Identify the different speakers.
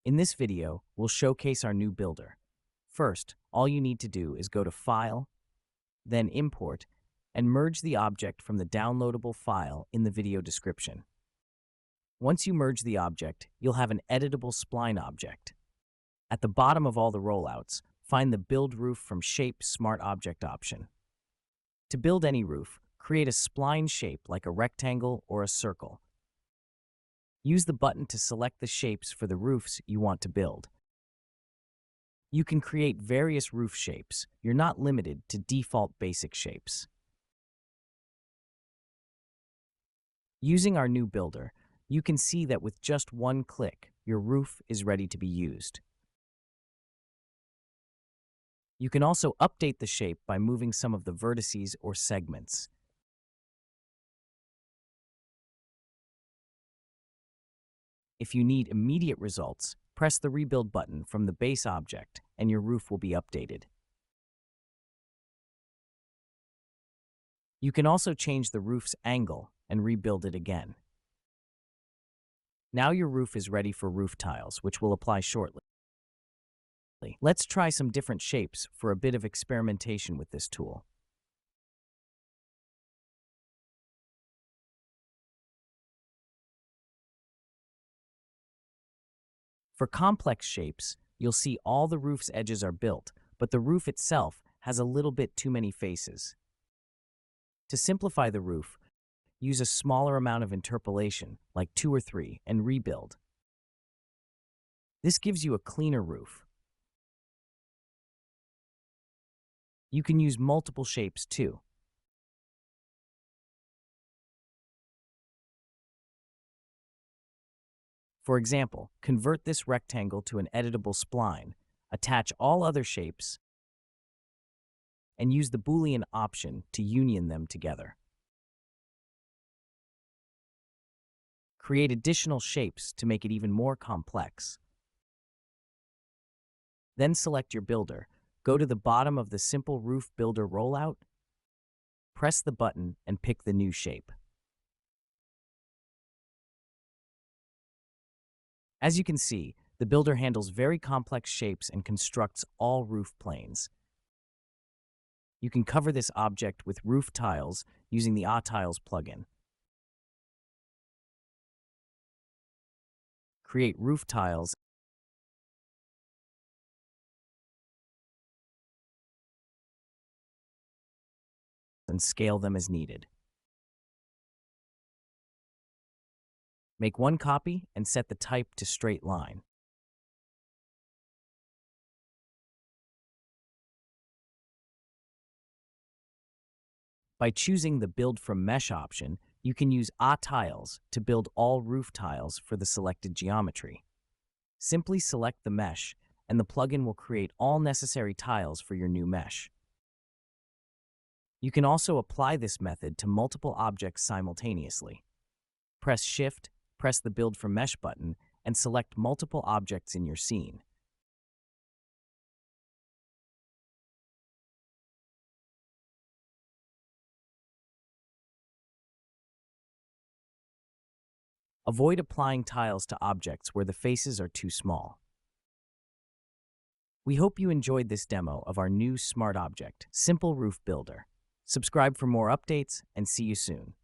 Speaker 1: In this video, we'll showcase our new builder. First, all you need to do is go to File, then Import, and merge the object from the downloadable file in the video description. Once you merge the object, you'll have an editable spline object. At the bottom of all the rollouts, find the Build Roof from Shape Smart Object option. To build any roof, create a spline shape like a rectangle or a circle. Use the button to select the shapes for the roofs you want to build. You can create various roof shapes. You're not limited to default basic shapes. Using our new builder, you can see that with just one click, your roof is ready to be used. You can also update the shape by moving some of the vertices or segments. If you need immediate results, press the Rebuild button from the base object and your roof will be updated. You can also change the roof's angle and rebuild it again. Now your roof is ready for roof tiles, which we'll apply shortly. Let's try some different shapes for a bit of experimentation with this tool. For complex shapes, you'll see all the roof's edges are built, but the roof itself has a little bit too many faces. To simplify the roof, use a smaller amount of interpolation, like 2 or 3, and rebuild. This gives you a cleaner roof. You can use multiple shapes too. For example, convert this rectangle to an editable spline, attach all other shapes, and use the Boolean option to union them together. Create additional shapes to make it even more complex. Then select your builder, go to the bottom of the Simple Roof Builder rollout, press the button and pick the new shape. As you can see, the builder handles very complex shapes and constructs all roof planes. You can cover this object with roof tiles using the ATiles plugin. Create roof tiles and scale them as needed. Make one copy and set the type to straight line. By choosing the Build from Mesh option, you can use ATiles to build all roof tiles for the selected geometry. Simply select the mesh, and the plugin will create all necessary tiles for your new mesh. You can also apply this method to multiple objects simultaneously. Press Shift, press the Build from Mesh button, and select multiple objects in your scene. Avoid applying tiles to objects where the faces are too small. We hope you enjoyed this demo of our new smart object, Simple Roof Builder. Subscribe for more updates and see you soon.